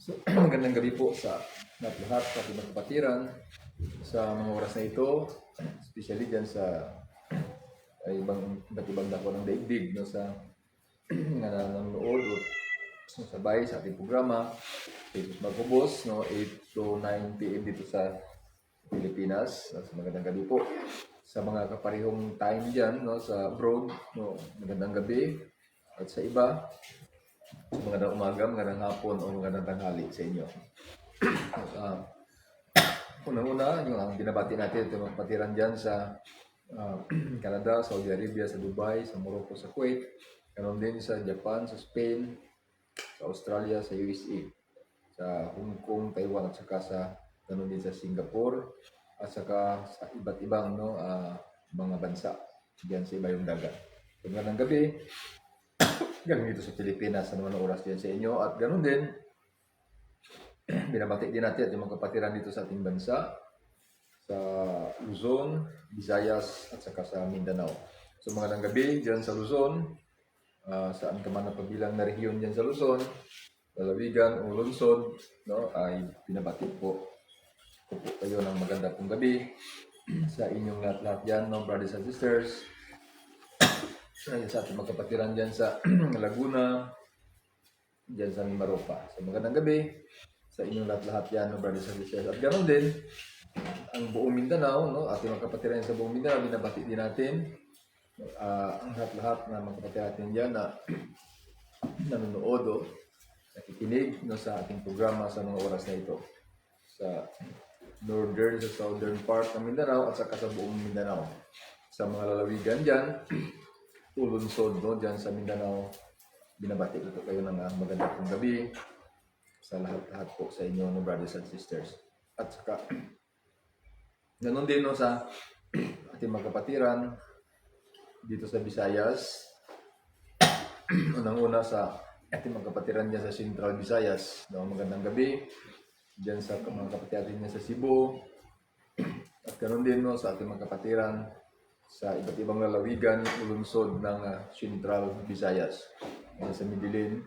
So, magandang gabi po sa lahat sa ating mga kapatiran sa mga oras na ito, especially dyan sa iba't ibang dako ng daigdig, no, sa nga nanonood o sabay sa ating programa. Jesus Magkubos, no, 8 to 9 p.m. dito sa Pilipinas. So, magandang gabi po sa mga kaparehong time dyan, no, sa abroad, no, magandang gabi. At sa iba, magandang umaga, magandang hapon, o magandang tanghali sa inyo. Unang-una, yung ang binabati natin, ito mga kapatiran dyan sa Canada, Saudi Arabia, sa Dubai, sa Morocco, sa Kuwait, ganoon din sa Japan, sa Spain, sa Australia, sa USA, sa Hong Kong, Taiwan, at saka sa ganoon din sa Singapore, at saka sa iba't ibang mga bansa diyan sa ibayong dagat. So, magandang gabi, ganoon dito sa Pilipinas, sa naman oras diyan sa inyo, at ganoon din, binabati din natin at yung mga kapatiran dito sa ating bansa, sa Luzon, Visayas, at saka sa Mindanao. So magandang gabi dyan sa Luzon, saan ka man napabilang na rehiyon dyan sa Luzon, lalawigan o lungsod, no, ay binabati po kayo ng maganda pong gabi sa inyong lahat-lahat dyan, no, brothers and sisters. Sa ating mga kapatiran dyan sa Laguna, dyan sa Mimaropa. So magandang gabi sa inyong lahat-lahat yan, no, brothers and sisters. At ganoon din, ang buong Mindanao, no, ating mga kapatiran sa buong Mindanao, binabati din natin ang lahat-lahat na mga kapatiran natin dyan na nanonood o nakikinig, no, sa ating programa sa mga oras na ito. Sa northern, sa southern part ng Mindanao at saka sa buong Mindanao. Sa mga lalawigan dyan, ulunsod, no, dyan sa Mindanao, binabati ko kayo ng magandang gabi sa lahat-lahat po sa inyo, no, brothers and sisters. At saka, ganoon din, no, sa ating mga kapatiran dito sa Visayas. Unang-una sa ating mga kapatiran dyan sa Central Visayas, no, magandang gabi dyan sa mga kapatiran dyan sa Cebu. At ganoon din, no, sa ating mga kapatiran sa iba't ibang lalawigan, lungsod ng Central Visayas, sa Midilin.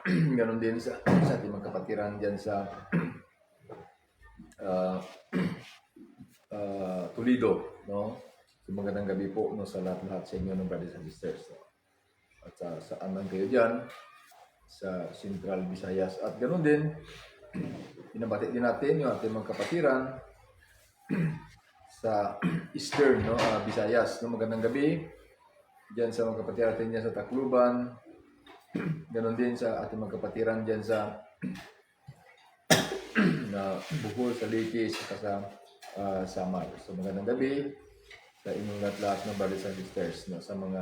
Ganoon din sa ating mga kapatiran dyan sa Toledo, no. So, magandang gabi po, no, sa lahat-lahat sa inyo ng brothers and sisters. At saan man kayo dyan sa Central Visayas. At ganoon din, binabati din natin yung ating mga kapatiran sa Eastern, no, Visayas. No, magandang gabi dyan sa mga kapatiran natin dyan sa Tacloban. Ganoon din sa ating mga kapatiran dyan sa Bohol, sa Liquis, sa Samar. So magandang gabi sa inyong lahat-lahat ng brothers and sisters, no, sa mga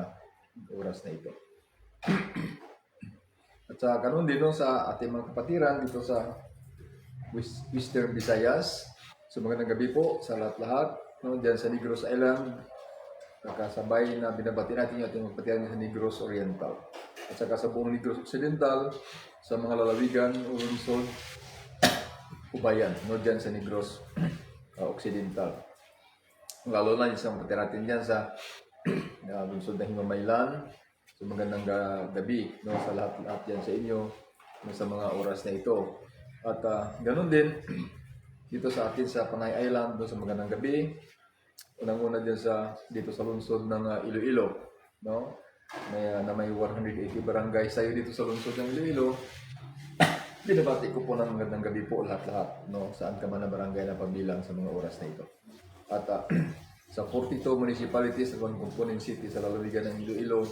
oras na ito. At sa ganoon din, no, sa ating mga kapatiran dito sa Western Visayas. So magandang gabi po sa lahat-lahat, no, dyan sa Negros Island. Nakasabay na binabati natin yung ating mga kapatiran sa Negros Oriental. At saka sa buong Negros Occidental, sa mga lalawigan, lungsod, Ubayan, no, dyan sa Negros Occidental. Lalo na yung sa mga kapatiran natin dyan sa lungsod na Himamaylan. So magandang gabi, no, sa lahat-lahat dyan sa inyo, no, sa mga oras na ito. At ganoon din dito sa atin sa Panay Island, no, sa magandang gabi. Unang-una dito sa lungsod ng Iloilo, no, na may 180 barangay tayo dito sa lungsod ng Iloilo. Binabati ko po ng magandang gabi po lahat-lahat, no, saan ka man na barangay na pabilang sa mga oras na ito. At sa 42 municipalities sa component city sa lalawigan ng Iloilo,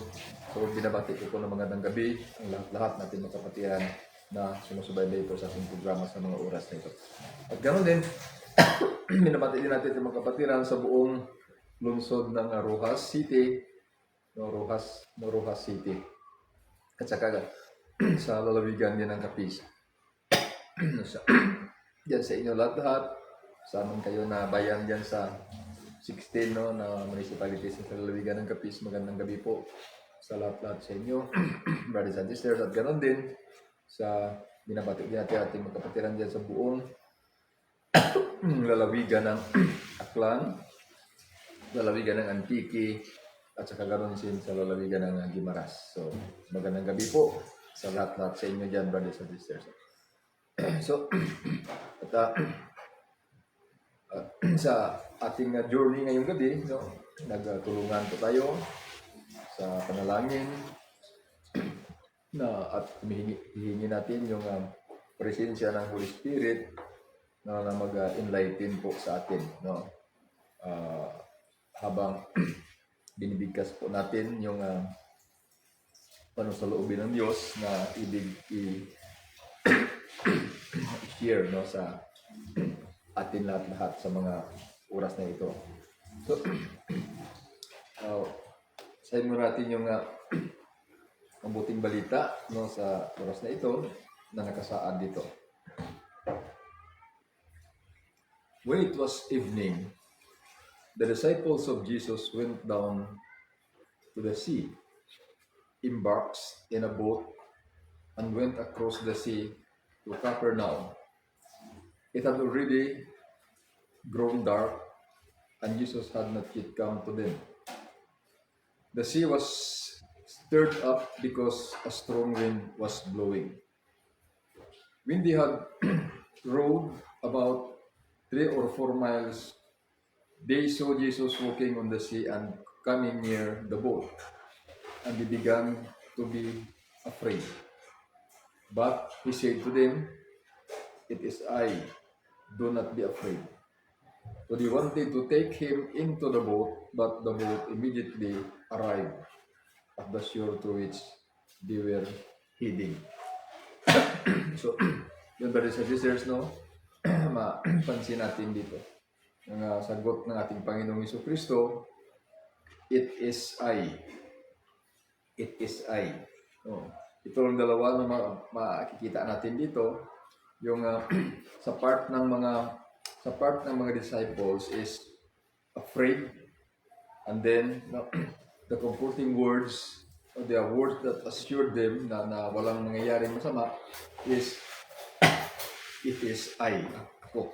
so binabati ko po ng magandang gabi ang lahat-lahat natin mga kapatiran na sumusubaybay po sa ating programa sa mga oras na ito. At ganoon din, binabati din natin ang mga kapatiran sa buong lungsod ng Rojas City, no, Rojas City. At saka sa lalawigan din ng Capiz. Diyan sa inyo lahat-lahat, saan kayo na bayan diyan sa 16, no, na municipalities sa lalawigan ng Capiz, magandang gabi po sa lahat-lahat sa inyo, brothers and sisters. At ganoon din sa binabati din natin ating mga kapatiran diyan sa buong lalawigan ng Aklan, lalawigan ng Antique, at saka ganoon din sa lalawigan ng Guimaras. So magandang gabi po sa lahat-lahat sa inyo dyan, brothers and sisters. So, at, sa ating journey ngayong gabi, no, nagtulungan po tayo sa panalangin na at hihingi natin yung presensya ng Holy Spirit na mag-enlighten po sa atin, no. Habang binibigkas po natin yung panusaloobin ng Diyos na ibig i-share, no, sa atin lahat-lahat sa mga oras na ito. So, sabi mo natin yung mabuting balita, no, sa oras na ito na nakasaad dito. When it was evening, the disciples of Jesus went down to the sea, embarked in a boat, and went across the sea to Capernaum. It had already grown dark, and Jesus had not yet come to them. The sea was stirred up because a strong wind was blowing. When they had rowed about 3 or 4 miles, they saw Jesus walking on the sea and coming near the boat, and they began to be afraid. But he said to them, "It is I, do not be afraid." So they wanted to take him into the boat, but the boat immediately arrived at the shore to which they were heading. So, yun brothers and sisters, no? Mapansin natin dito. Ang sagot ng ating Panginoong Jesucristo, "It is I." It is I. No? Ito ang dalawa na makikita natin dito. Yung sa part ng mga disciples is afraid, and then the comforting words, or the words that assured them na walang mangyayaring masama is, "It is I." Ako.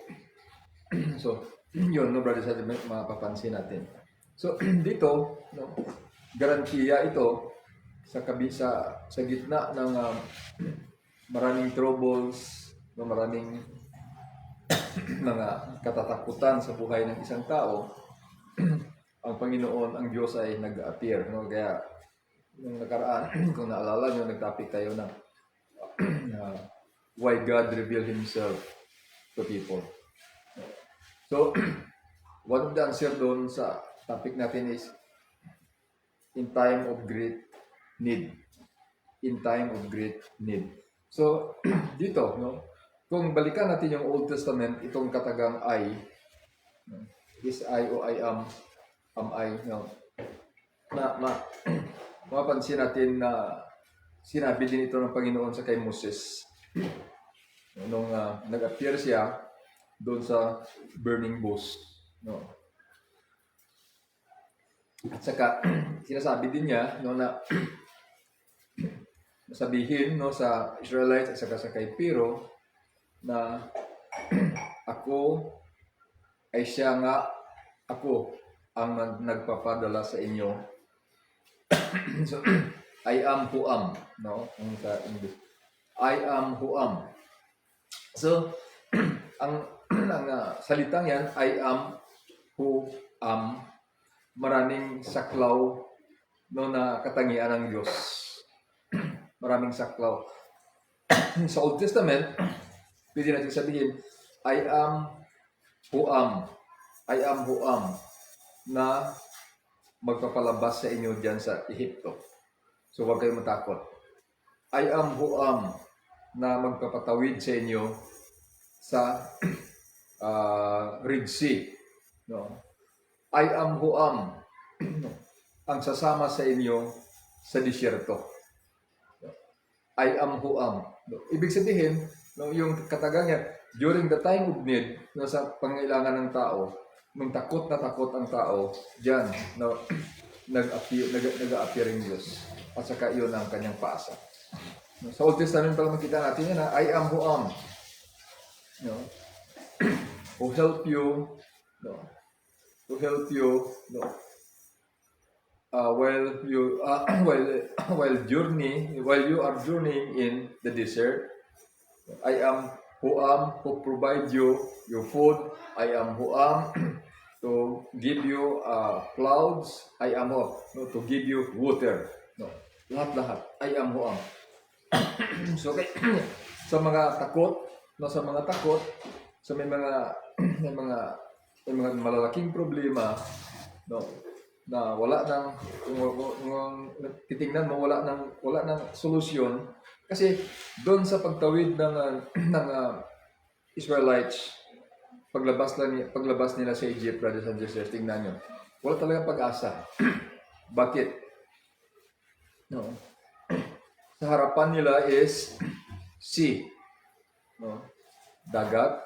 So, yun, no, brothers and sisters, mapapansin natin. So, dito, no, garantiya ito sa gitna ng maraming troubles, no, maraming mga katatakutan sa buhay ng isang tao. Ang Panginoon, ang Diyos ay nag-appear, no? Kaya nung nakaraan, kung naalala nyo, nag-topic tayo na why God revealed Himself to people. So, one of the answer doon sa topic natin is in time of great need. In time of great need. So, dito, no, kung balikan natin yung Old Testament, itong katagang I, is I o I am I, no, mapansin natin na sinabi din ito ng Panginoon sa kay Moses. Nung nag-appear siya doon sa burning bush, no. At saka sinasabi din niya, no, na sabihin, no, sa Israelites at saka sa kay Pero na ako ay siya nga, ako ang nagpapadala sa inyo. So, I am who am, no, ang sa English. I am who am. So, ang salitang yan, I am who am, maraming saklaw, no, na katangian ng Diyos. Maraming saklaw. Sa Old Testament, pwede natin sabihin, I am who am. I am who am, na magpapalabas sa inyo dyan sa Ehipto. So huwag kayong matakot. I am who am, na magpapatawid sa inyo sa Red Sea. No? I am who am, ang sasama sa inyo sa disyerto. I am who am. No? Ibig sabihin, no, yung katagang yan, during the time of need, no, sa pangailangan ng tao, nung takot na takot ang tao, dyan, no, nag-appear yung Diyos. At saka yun ang kanyang paasa. No, sa Old Testament pala makita natin yan, na I am who am. No? Who help you, no? To help you, no? While you while you are journeying in the desert, I am who am who provide you your food. I am who am to give you clouds. I am who, no, to give you water. No, lahat-lahat. I am who am. So, okay, sa mga takot, no, sa mga takot, so may mga may mga malalaking problema, no, na wala nang titingnan mo, wala nang solusyon kasi doon sa pagtawid ng Israelites, paglabas nila sa Egypt, brothers and sisters, tingnan nyo, wala talaga pag-asa. Bakit? No. Sa harapan nila is sea, no? Dagat.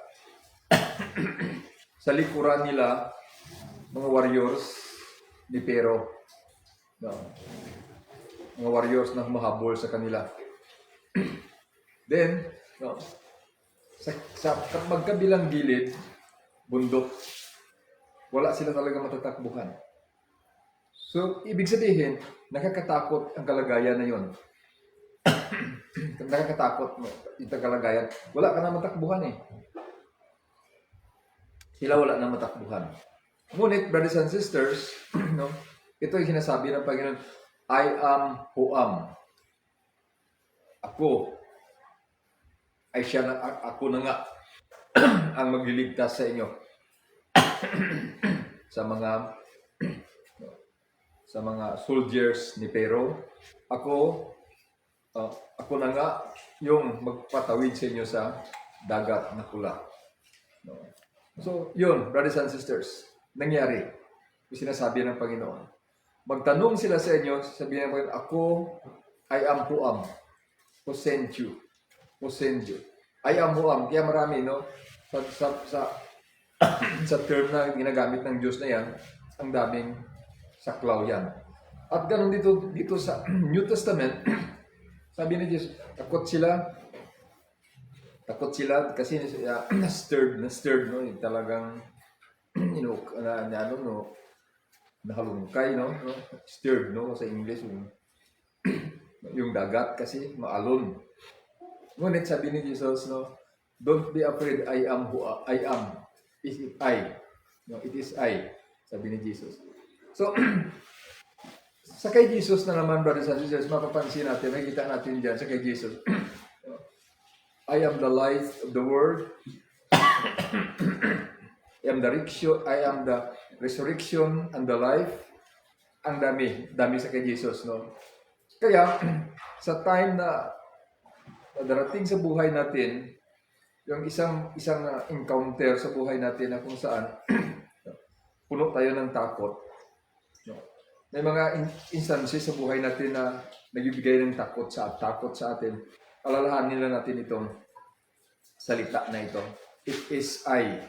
Sa likuran nila, mga warriors ni Pero, no? Mga warriors na humahabol sa kanila. Then, no, sa magkabilang gilid, bundok, wala sila talaga matatakbuhan. So, ibig sabihin, nakakatakot ang kalagayan na yon. Nakakatakot mo yung kalagayan. Wala ka na matakbuhan eh. Sila wala na matakbuhan. Ngunit, brothers and sisters, no, ito yung sinasabi ng Panginoon, I am who am. Ako ay siya na, ako na nga ang magliligtas sa inyo sa mga soldiers ni Pero. Ako na nga yung magpatawid sa inyo sa dagat na pula. No. So, yun, brothers and sisters, nangyari. Yung sinasabi ng Panginoon. Magtanong sila sa inyo, sabihin ng Panginoon, ako, I am who am. Who sent you. Who sent you. I am who am. Kaya marami, no? Sa term na ginagamit ng Diyos na yan, ang daming saklaw yan. At ganun dito sa New Testament, sabi ni Diyos, takot sila kasi na-stirred, no? Talagang, nahalungkay, no? Stirred, no? Sa English, yung dagat kasi maalon. Ngunit sabi ni Jesus, no? Don't be afraid, I am who I am. Is it I? No, it is I. Sabi ni Jesus. So, sa kay Jesus na naman, brothers and sisters, mapapansin natin, nakikita natin dyan sa kay Jesus. I am the light of the world. I am the resurrection and the life. Ang dami sa kay Jesus, no? Kaya, sa time na darating sa buhay natin, yung isang encounter sa buhay natin na kung saan puno tayo ng takot. No? May mga instances sa buhay natin na nagbibigay ng takot sa atin. Alalahanin nila natin itong salita na ito. It is I.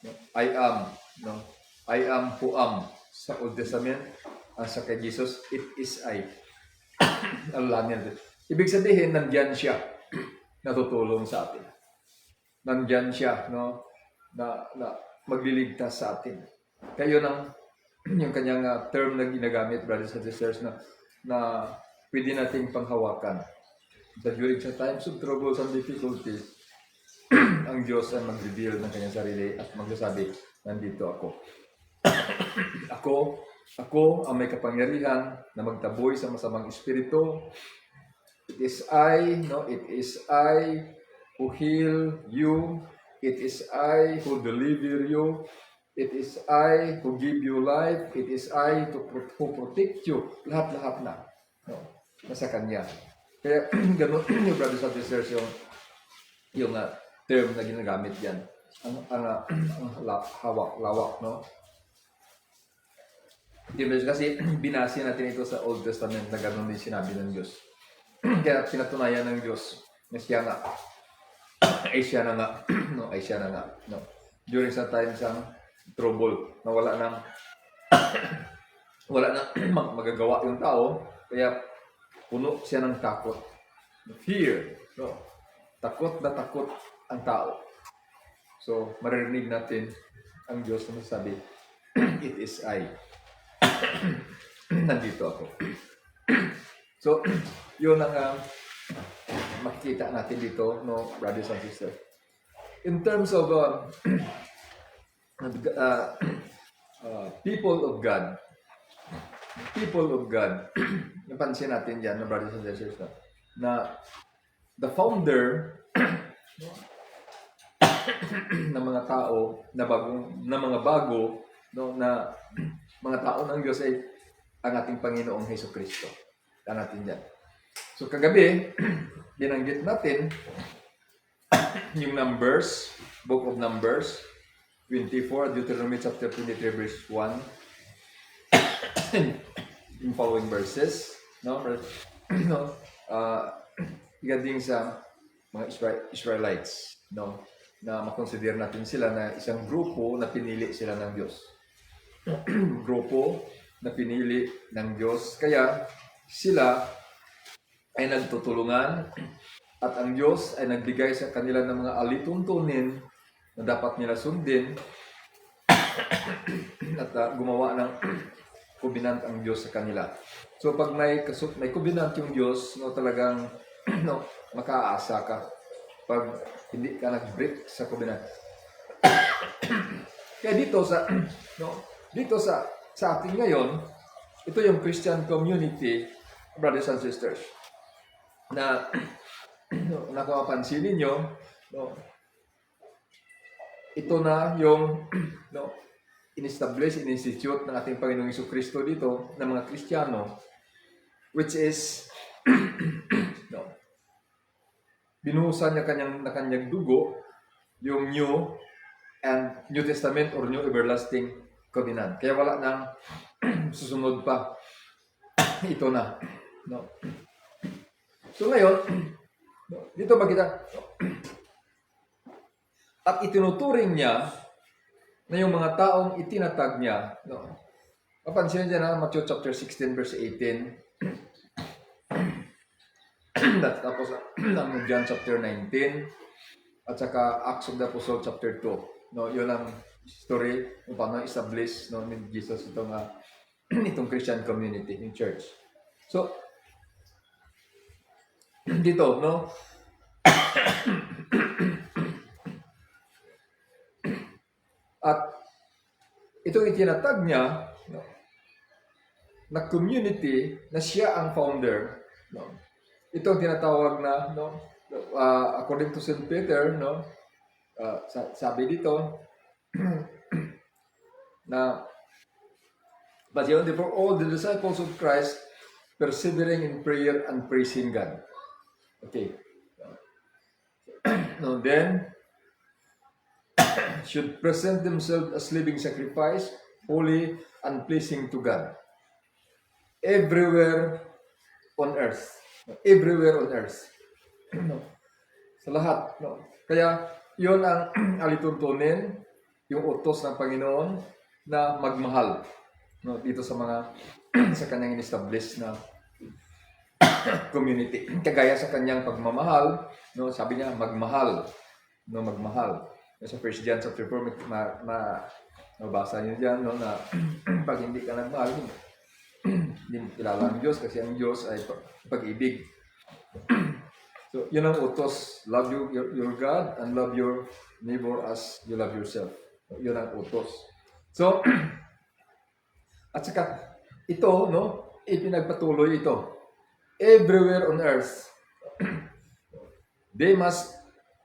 No? I am. No? I am who am. Sa Old Testament, sa kay Jesus, it is I. Alalahanin natin. Ibig sabihin, nandyan siya na tutulong sa atin. Nandyan siya, no? Na magliligtas sa atin. Kaya yung kanyang term na ginagamit, brothers and sisters, na pwede nating panghawakan. During sa times of troubles and difficulties, ang Diyos ay mag-reveal ng kanyang sarili at magsasabi, nandito ako. Ako ang may kapangyarihan na magtaboy sa masamang espiritu. It is I, no? It is I who heal you. It is I who deliver you. It is I who give you life. It is I who protect you. Lahat-lahat na. No? Nasa Kanya. Kaya ganun yung brothers and sisters yung term na ginagamit yan. Ang lawak, no? Kasi binasi natin ito sa Old Testament na ganun din sinabi ng Diyos. Kaya pinatunayan ng Diyos na siya nga ay siya na nga no, ay siya na nga no. During sa time sa trouble na wala nang magagawa yung tao, kaya puno siya ng takot, fear, no. Takot na takot ang tao. So maririnig natin ang Diyos na sabi, it is I. Nandito ako. So yun ang makikita natin dito, no, brothers and sisters. in terms of people of God, napansin natin yan, brothers and sisters, na the founder ng mga tao na mga bago, no, na mga tao ng Diyos ay ang ating Panginoong Hesukristo. Yan natin yan. So kagabi, binanggit natin yung Numbers, Book of Numbers 24, Deuteronomy chapter 23 verse 1, yung following verses, no, no, higanding sa mga Israelites, no, na makonsider natin sila na isang grupo na pinili sila ng Diyos. Grupo na pinili ng Diyos, kaya sila ay nagtutulungan at ang Diyos ay nagbigay sa kanila ng mga alituntunin na dapat nila sundin at gumawa ng covenant ang Diyos sa kanila. So pag may covenant yung Diyos, no, talagang no, makaasa ka pag hindi ka nag-break sa covenant. Kaya dito sa atin ngayon, ito yung Christian community, brothers and sisters, na napapansin ninyo, no, ito na yung in-institute ng ating Panginoong Jesucristo dito ng mga Kristiyano, which is binuhusan niya kanyang dugo, yung New Testament or New Everlasting Covenant. Kaya wala nang susunod pa. Ito na. No? So ngayon, dito makita, at itinuturing niya na yung mga taong itinatag niya. No? Mapansin niya na Matthew chapter 16 verse 18. Tapos ang John chapter 19 at saka Acts of the Apostle chapter 2. No, yun ang story kung paano establish, no, ni Jesus itong Christian community, in church. So dito, no, at itong itinatag niya, no, na community na siya ang founder, no. Ito ang tinatawag na, no, according to St. Peter, no, sabi dito na, but yet therefore all the disciples of Christ persevering in prayer and praising God. Okay. Now then, should present themselves as living sacrifice, holy and pleasing to God. Everywhere on earth. Everywhere on earth. Sa lahat. No? Kaya, yun ang alituntunin, yung utos ng Panginoon na magmahal. No? Dito sa sa kanyang in-establish na community. Kagaya sa kanyang pagmamahal, no? Sabi niya, magmahal. No? Magmahal. Sa 1 John chapter 4, mabasa niyo dyan, no? Na pag hindi ka nagmahal, hindi mo kilala ang Diyos kasi ang Diyos ay pag-ibig. So, yun ang utos. Love your God and love your neighbor as you love yourself. Yun ang utos. So, at saka, ito, no, ipinagpatuloy ito. Everywhere on earth, they must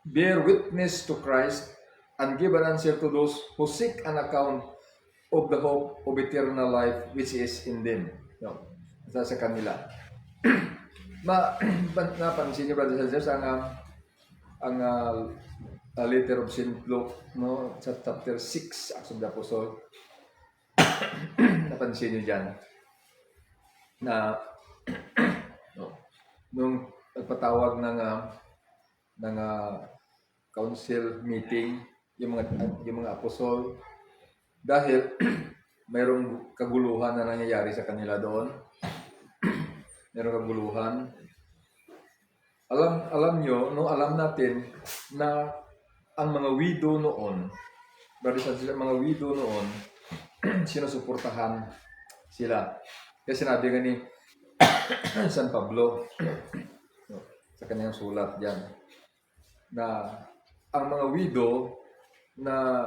bear witness to Christ and give an answer to those who seek an account of the hope of eternal life which is in them. No, sa kanila. Napansin niyo, brothers and sisters, ang letter of St. Luke, no, sa chapter 6, Acts of the Apostle. Napansin niyo dyan na no, nung nagpatawag ng council meeting yung mga apostol, dahil mayroong kaguluhan na nangyayari sa kanila doon. Mayroong kaguluhan. Alam nyo, no, alam natin na ang mga widow noon, mga widow noon, sinusuportahan sila. Kaya sinabi nga ni San Pablo, no, sa kanyang sulat dyan, na ang mga widow na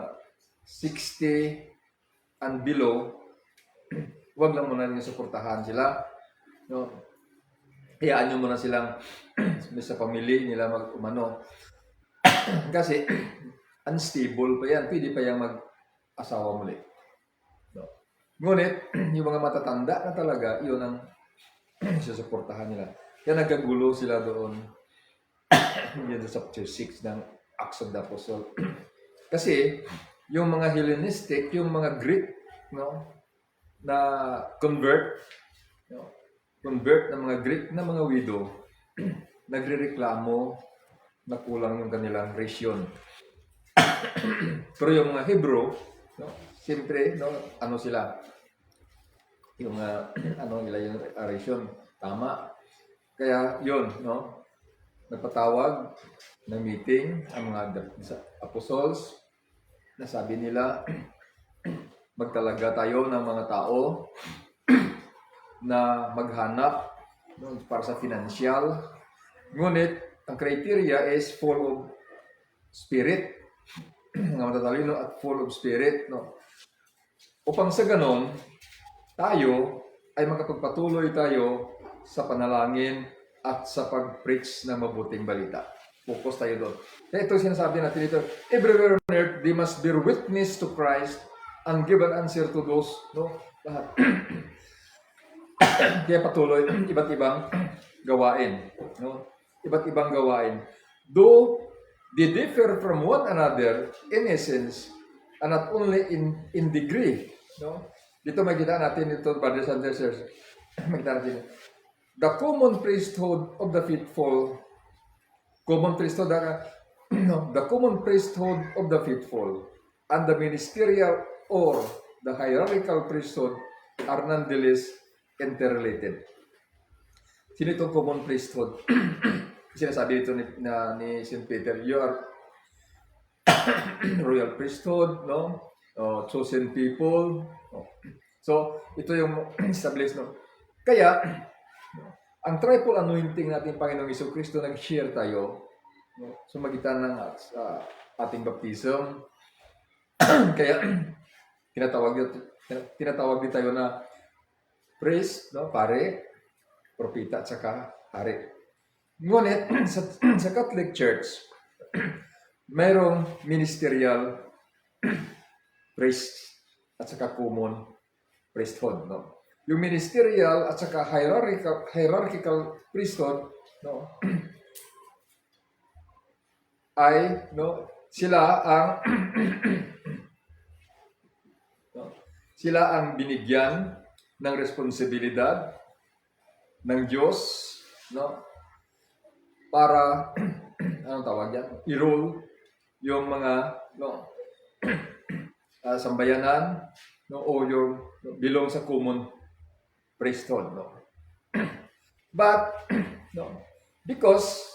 60 and below, wag lang muna niyo suportahan sila. No? Hayaan nyo muna silang sa pamilya nila mag-umano. Kasi unstable pa yan. Pwede pa yung mag-asawa muli. No? Ngunit, yung mga matatanda na talaga, yun ang susuportahan nila. Kaya nagkagulo sila doon. Yun sa chapter 6 ng Acts of the Apostle. Kasi, yung mga Hellenistic, yung mga Greek, no, na convert ng mga Greek na mga widow, nagrereklamo na kulang yung kanilang rasyon. Pero yung mga Hebrew, no, siyempre, no, ano sila, yung ano nila yung rasyon, tama. Kaya yun, no, nagpatawag ng meeting ang mga apostles, na sabi nila, magtalaga tayo ng mga tao na maghanap, no, para sa financial. Ngunit, ang criteria is full of spirit. Mga matatalino at full of spirit. No? Upang sa ganon, tayo ay makapagpatuloy tayo sa panalangin at sa pag-preach ng mabuting balita. Focus tayo doon. Kaya ito sinasabi natin dito, everywhere on earth, they must bear witness to Christ and give an answer to those, no, lahat. Kaya patuloy, iba't ibang gawain. No? Iba't ibang gawain. Though they differ from one another in essence, and not only in degree. No? Dito makita natin ito, brothers and sisters. Makita natin. The common priesthood of the faithful, the common priesthood of the faithful, and the ministerial or the hierarchical priesthood are nonetheless interrelated. Sino itong common priesthood? Sinasabi dito ni St. Peter, you are royal priesthood, no? Chosen people. So, ito yung established, no? Kaya, ang triple anointing natin, Panginoong Jesucristo, nag-share tayo, no? Sumagitan ng ating baptism. Kaya, tinatawag din tayo na priest, no? Pare, propeta, at saka hari. Ngunit, sa Catholic Church, mayroong ministerial priest at saka common priesthood. No? Yung ministerial at saka hierarchical priesthood, no? ay, no, sila ang binigyan ng responsibilidad ng Diyos, no, para anong tawag yan? I-rule yung mga, no, sambayanan, no, o yung belong sa common priesthood, no. But no, because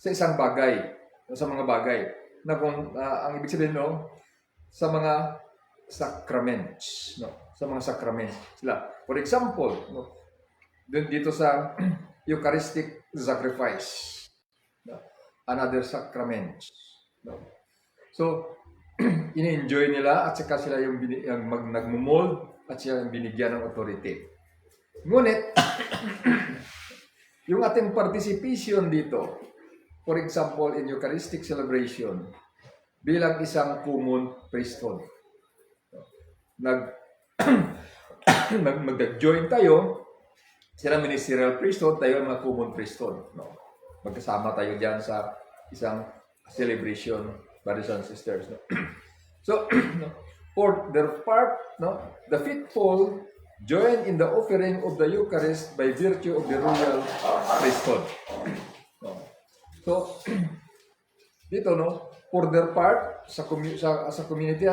sa isang bagay, no, sa mga bagay na kung ang ibig sabihin, no, sa mga sacraments, no, sa mga sacraments sila. For example, no, dito sa Eucharistic sacrifice, no, another sacrament, no. So, ini-enjoy nila at saka sila yung nagmumold at sila yung binigyan ng authority. Ngunit, yung ating participation dito, for example, in Eucharistic celebration, bilang isang common priesthood, mag-join tayo, sila ministerial priesthood, tayo ang mga common priesthood. No? Magkasama tayo dyan sa isang celebration, brothers and sisters. No? So, no, for their part, no, the faithful join in the offering of the Eucharist by virtue of the royal priesthood. No? So, dito, no, for their part, sa community,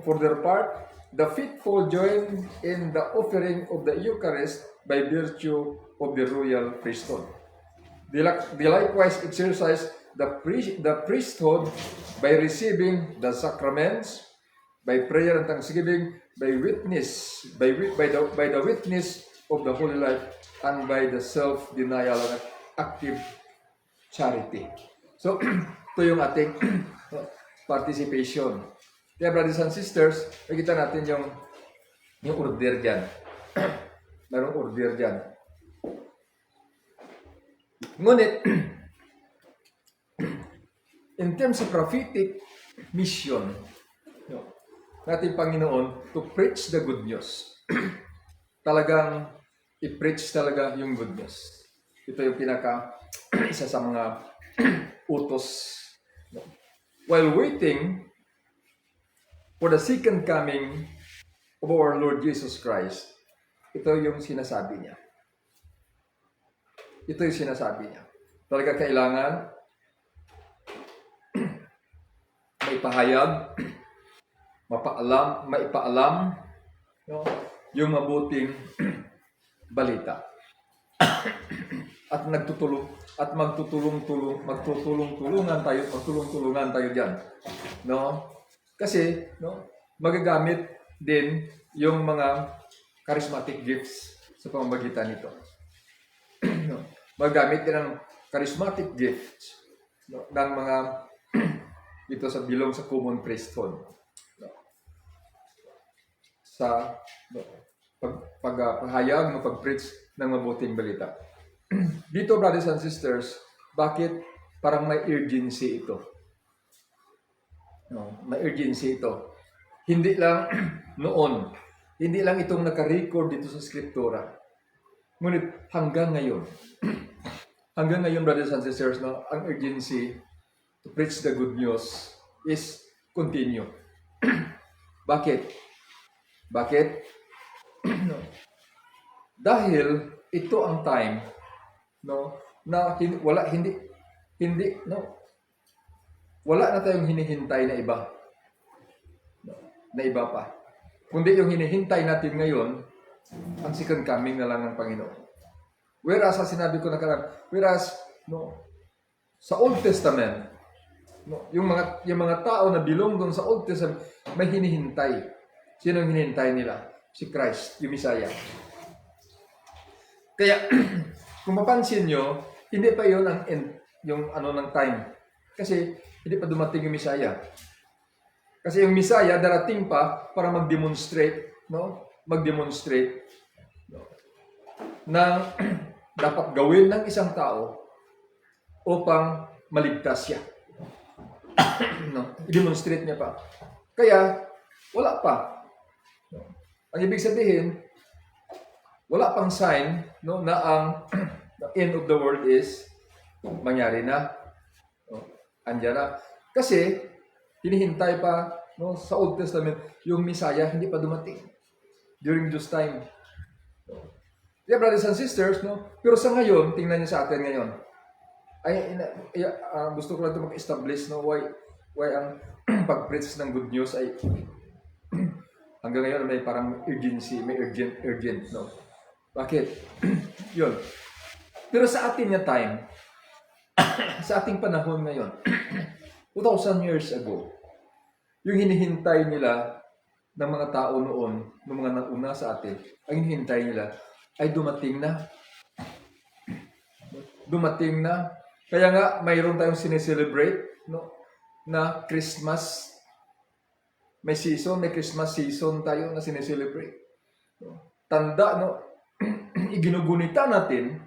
for their part, the faithful join in the offering of the Eucharist by virtue of the royal priesthood. They likewise exercise the priesthood by receiving the sacraments, by prayer and thanksgiving, by the witness of the holy life, and by the self-denial and active charity. So, Ito yung ating participation. Kaya brothers and sisters, makita natin yung order dyan. Mayroong order dyan. Ngunit, in terms of prophetic mission, nating Panginoon to preach the good news. Talagang i-preach talaga yung good news. Ito yung isa sa mga utos. While waiting for the second coming of our Lord Jesus Christ, ito yung sinasabi niya. Ito yung sinasabi niya. Talaga kailangan maipahayag, maipaalam yung mabuting balita. At magtutulungan tayo diyan. No? Kasi magagamit din yung mga charismatic gifts sa pamamagitan nito. Magagamit din ang charismatic gifts ng mga dito sa bilong sa common priesthood. Sa paghayag, pag-preach ng mabuting balita. Dito, brothers and sisters, bakit parang may urgency ito? May urgency ito. Hindi lang noon, hindi lang itong naka-record dito sa Skriptura. Ngunit hanggang ngayon, brothers and sisters, ang urgency to preach the good news is continue. Bakit? Dahil ito ang time na wala na tayong hinihintay na iba. Na iba pa. Kundi yung hinihintay natin ngayon, ang second coming na lang ng Panginoon. Whereas, sinabi ko sa Old Testament, yung mga tao na belong doon sa Old Testament, may hinihintay. Sino ang hinihintay nila? Si Christ, yung Messiah. Kaya, kung mapansin nyo, hindi pa yun yung ng time. Kasi, hindi pa dumating yung Messiah. Kasi yung Messiah, darating pa para mag-demonstrate, na dapat gawin ng isang tao upang maligtas siya. I-demonstrate niya pa. Kaya, wala pa. Ang ibig sabihin, wala pang sign na ang the end of the world is mangyari na. Andiyan na. Kasi, hinihintay pa sa Old Testament, yung Messiah hindi pa dumating during this time. Yeah, brothers and sisters, pero sa ngayon, tingnan niyo sa atin ngayon. Gusto ko lang ito mag-establish why ang pag-preach ng good news ay hanggang ngayon may parang urgency, may urgent. Bakit? Yun. Pero sa atin na time, sa ating panahon ngayon, 2,000 years ago, yung hinihintay nila ng mga tao noon, ng mga nauna sa atin, ang hinihintay nila ay dumating na. Dumating na. Kaya nga, mayroon tayong sineselebrate na Christmas. May Christmas season tayo na sineselebrate. Tanda, iginugunita natin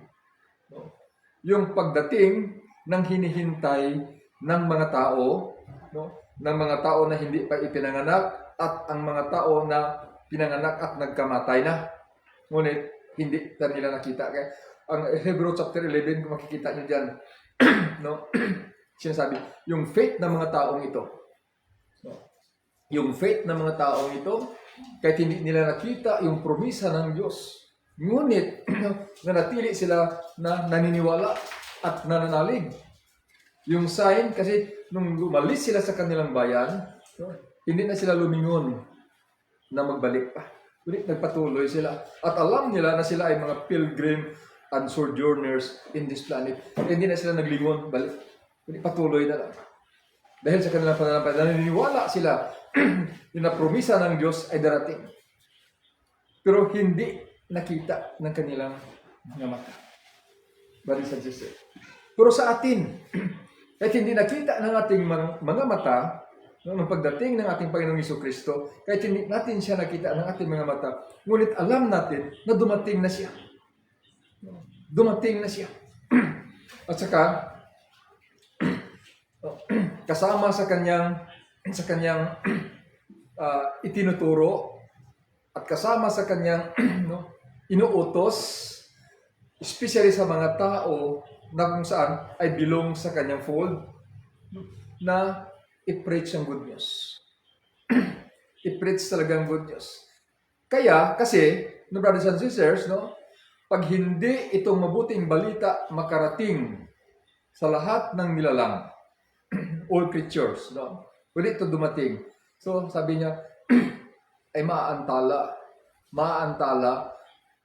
yung pagdating ng hinihintay ng mga tao, ng mga tao na hindi pa ipinanganak at ang mga tao na pinanganak at nagkamatay na. Ngunit, hindi na nila nakita. Kaya, ang Hebrew chapter 11, kung makikita nyo dyan, sinasabi, yung faith ng mga taong ito. Yung faith ng mga taong ito, kahit hindi nila nakita yung promisa ng Diyos. Ngunit, nanatili sila na naniniwala at nananalig. Yung sign, kasi nung lumalis sila sa kanilang bayan, hindi na sila lumingon na magbalik pa. Kundi nagpatuloy sila. At alam nila na sila ay mga pilgrim and sojourners in this planet. Hindi na sila naglingon, balik. Kundi patuloy na lang. Dahil sa kanilang pananampalataya, naniniwala sila na promisa ng Diyos ay darating. Pero hindi nakita ng kanilang mga mata. Bali sa Diyos. Pero sa atin, Kahit hindi nakita ng ating mga mata, no, nung pagdating ng ating Panginoong Jesucristo, kahit hindi natin siya nakita ng ating mga mata, ngunit alam natin na dumating na siya. Dumating na siya. At saka, kasama sa kanyang itinuturo at kasama sa kanyang no, inuutos, especially sa mga tao na kung saan ay belong sa kanyang fold, na i-preach ang good news. I-preach talagang good news. Kaya, kasi, no, brothers and sisters, no, pag hindi itong mabuting balita makarating sa lahat ng nilalang, all creatures, no, pwede ito dumating. So, sabi niya, ay maaantala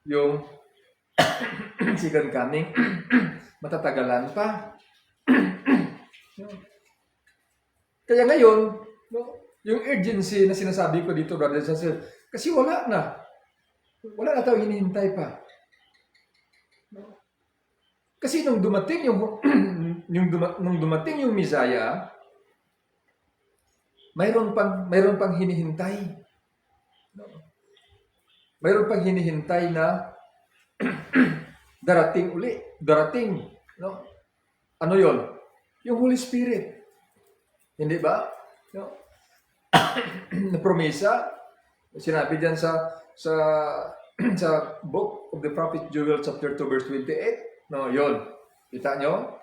yung second coming, matatagalan pa. Kaya ngayon, no, yung urgency na sinasabi ko dito, brothers and sisters, kasi wala na tayong hinihintay pa. Kasi nung dumating nung dumating yung Messiah, mayroon pang hinihintay. Mayroon pang hinihintay na darating, no? Ano 'yon? Yung Holy Spirit. Hindi ba? No? Na promesa, sinabi diyan sa book of the prophet Joel chapter 2 verse 28. No, 'yon. Kita nyo?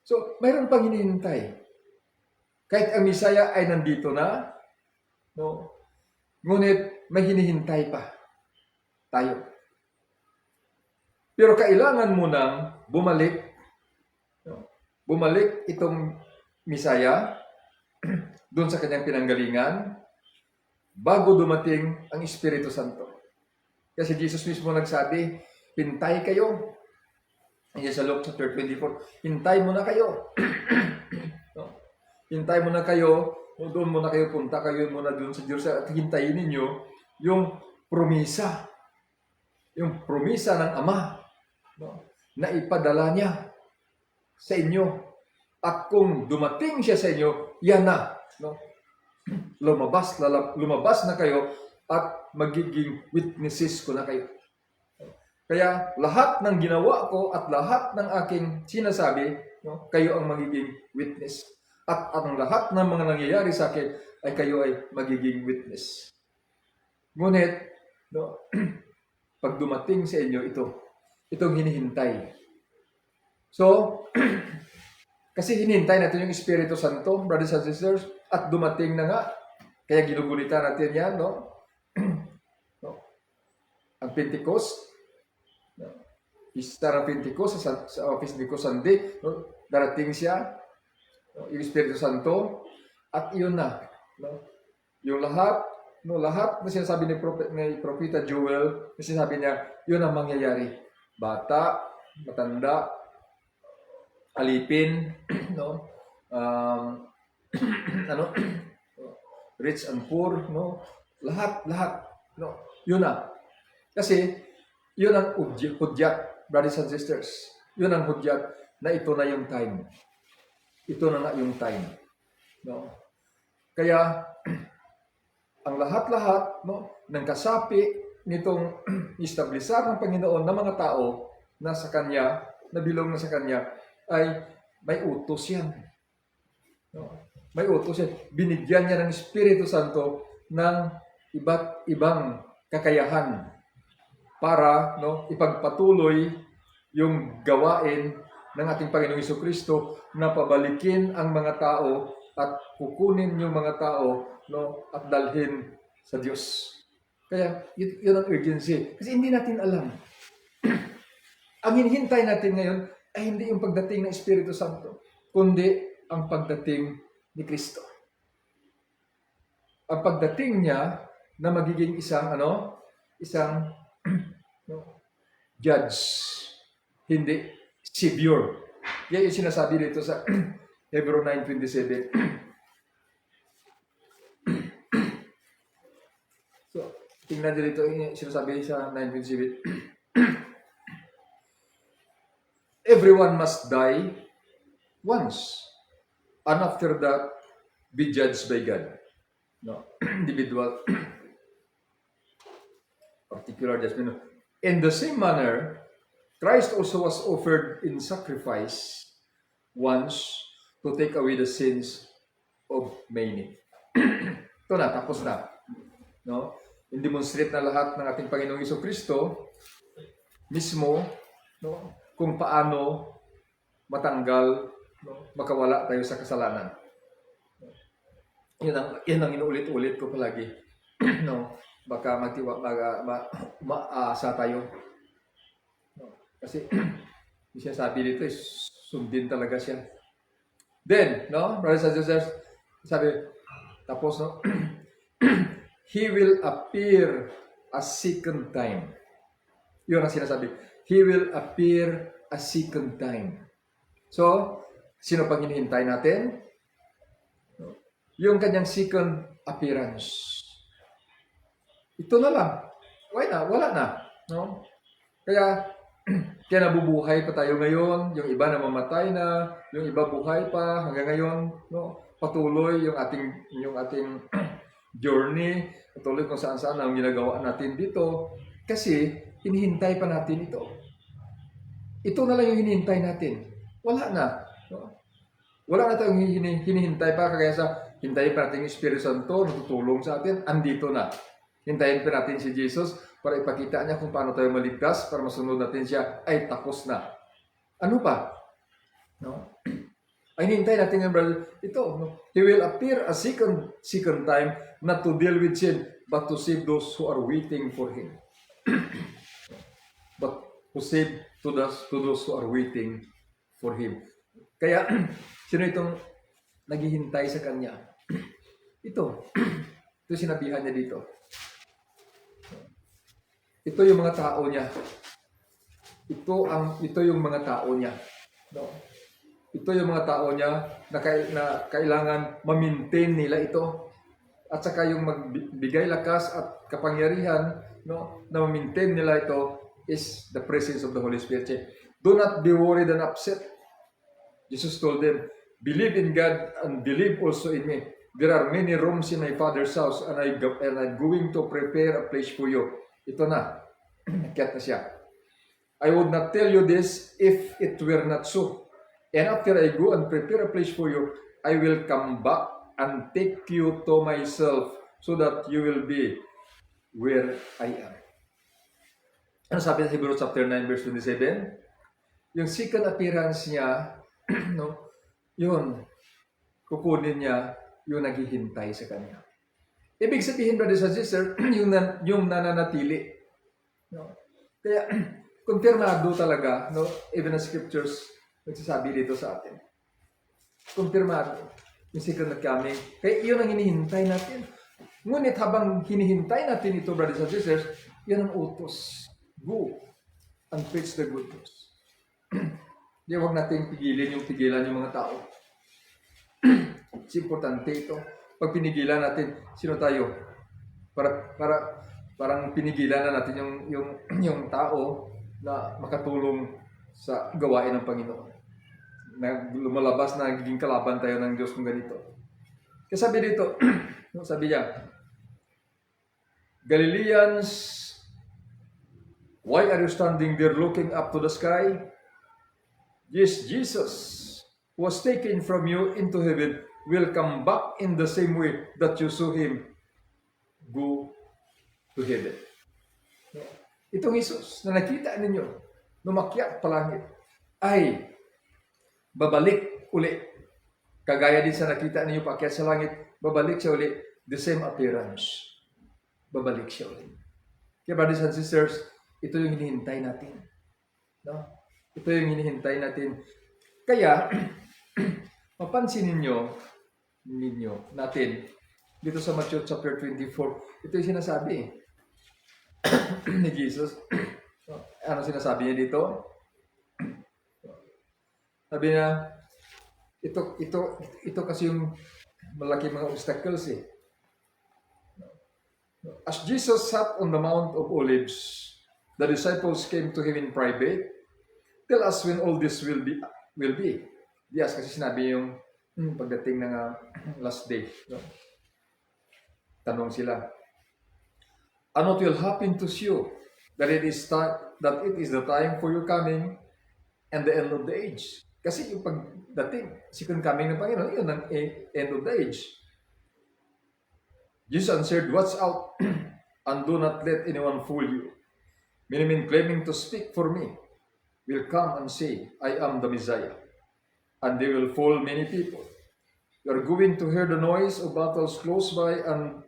So, mayroon pang hinihintay. Kahit ang Messiah ay nandito na, no? Ngunit may hinihintay pa tayo. Pero kailangan mo nang bumalik, no? Bumalik itong Messiah doon sa kanyang pinanggalingan bago dumating ang Espiritu Santo. Kasi Jesus mismo nagsabi, hintay kayo. Ayan sa Luke chapter 24, hintay mo na kayo. No? Hintay mo na kayo, doon muna kayo, punta kayo muna doon sa Jerusalem at hintayin ninyo yung promisa. Yung promisa ng Ama, no, na ipadala niya sa inyo. At kung dumating siya sa inyo, yan na. No? Lumabas na kayo at magiging witnesses ko na kayo. Kaya lahat ng ginawa ko at lahat ng aking sinasabi, no, kayo ang magiging witness. At ang lahat ng mga nangyayari sa akin ay kayo ay magiging witness. Ngunit, no, pag dumating sa inyo itong hinihintay. So, kasi hinihintay natin yung Espiritu Santo, brothers and sisters, at dumating na nga. Kaya ginugulitan natin yan, no? No? Ang Pentecost, no? Easter ang Pentecost, sa Pentecost Sunday, no? Darating siya, no? Yung Espiritu Santo, at iyon na, no? Yung lahat na sinasabi ni Propeta Joel, na sinasabi niya, yun ang mangyayari. Bata, matanda, alipin, no? Rich and poor, no? Lahat, no? Yun na. Kasi, yun ang hudyat, brothers and sisters. Yun ang hudyat na ito na yung time. Ito na yung time. No? Kaya, ang lahat-lahat, no, ng kasapi nitong istablisar ng Panginoon na mga tao na sa Kanya, na bilong na sa Kanya, ay may utos yan. No? May utos yan. Binigyan niya ng Espiritu Santo ng iba't ibang kakayahan para, no, ipagpatuloy yung gawain ng ating Panginoong Jesucristo na pabalikin ang mga tao at kukunin yung mga tao, no, at dalhin sa Diyos. Kaya yun ang urgency. Kasi hindi natin alam. Ang hinihintay natin ngayon ay hindi yung pagdating ng Espiritu Santo, kundi ang pagdating ni Kristo. Ang pagdating niya na magiging isang no, judge, hindi savior. Yan yung sinasabi dito sa Hebrew 9:27. So, tingnan nyo dito yung sinasabi sa 9:27. Everyone must die. once, and after that, be judged by God. No, individual, particular judgment. In the same manner, Christ also was offered in sacrifice once to take away the sins of many. Ito na, tapos na. No? In-demonstrate na lahat ng ating Panginoong Jesucristo mismo, no, kung paano matanggal, no, makawala tayo sa kasalanan. Yan ang inuulit-ulit ko palagi. No, baka maasa tayo. No, kasi yung sinasabi dito is sundin talaga siya. Then, no, brothers and sisters, sabi, tapos, no, He will appear a second time. Yun ang sinasabi. He will appear a second time. So, sino pang hinihintay natin? Yung kanyang second appearance. Ito na lang. Why na? Wala na. No? Kaya nabubuhay pa tayo ngayon. Yung iba namamatay na. Yung iba buhay pa hanggang ngayon. No? Patuloy yung ating journey. Patuloy kung saan-saan ang ginagawa natin dito. Kasi hinihintay pa natin ito. Ito na lang yung hinihintay natin. Wala na. No? Wala na tayong hinihintay pa. Kaya sa hintayin pa natin yung Espiritu Santo na tutulong sa atin. Andito na. Hintayin pa natin si Jesus para ipakita niya kung paano tayo maligtas, para masunod natin siya. Ay, tapos na. Ano pa? No? Ay, hintayin natin yung brother. Ito, no? He will appear a second time, not to deal with sin, but to save those who are waiting for Him. But to save to those who are waiting for Him. Kaya, sino itong naghihintay sa Kanya? Ito sinabihan niya dito. Ito yung mga tao niya. Ito yung mga tao niya. No? Ito yung mga tao niya na kailangan ma-maintain nila ito. At saka yung magbigay lakas at kapangyarihan, no, na ma-maintain nila ito is the presence of the Holy Spirit. Do not be worried and upset. Jesus told them, believe in God and believe also in me. There are many rooms in my Father's house and I'm going to prepare a place for you. Ito na. Nakyat na siya. I would not tell you this if it were not so. And after I go and prepare a place for you, I will come back and take you to myself so that you will be where I am. Ano sabi sa Hebrews chapter 9 verse 27? Yung second appearance niya, no, yun, kukunin niya yung naghihintay sa kanya. Ibig sabihin, brothers and sisters, yung nananatili. No? Kaya, konfirmado talaga, no? Even the scriptures nagsasabi dito sa atin. Konfirmado yung second coming. Kaya yun ang hinihintay natin. Ngunit habang hinihintay natin ito, brothers and sisters, yan ang utos. Go and preach the good news. Di huwag natin pigilan yung mga tao. It's importante ito. Pag pinigilan natin, sino tayo? Parang pinigilan na natin yung tao na makatulong sa gawain ng Panginoon. Na lumalabas na nagiging kalaban tayo ng Diyos kung ganito. Kaya sabi dito, sabi niya, Galileans, why are you standing there looking up to the sky? Yes, Jesus was taken from you into heaven will come back in the same way that you saw Him go to heaven. Itong Jesus na nakita ninyo, numakyat pa langit, ay babalik uli. Kagaya din sa nakita ninyo paakyat sa langit, babalik siya uli. The same appearance. Babalik siya uli. Kaya brothers and sisters, ito yung hinihintay natin. No? Ito yung hinihintay natin. Kaya, mapansin natin, dito sa Matthew chapter 24, ito yung sinasabi ni Jesus. Ano sinasabi niya dito? Sabi niya, ito kasi yung malaki mga obstacles eh. As Jesus sat on the Mount of Olives, the disciples came to him in private. Tell us when all this will be. Yes, kasi sinabi yung pagdating ng last day. No? Tanong sila, ano will happen to you? That it is the time for your coming and the end of the age. Kasi yung pagdating, second coming ng Panginoon, yun ang end of the age. Jesus answered, watch out and do not let anyone fool you. Many men claiming to speak for me will come and say, I am the Messiah. And they will fool many people. You are going to hear the noise of battles close by and,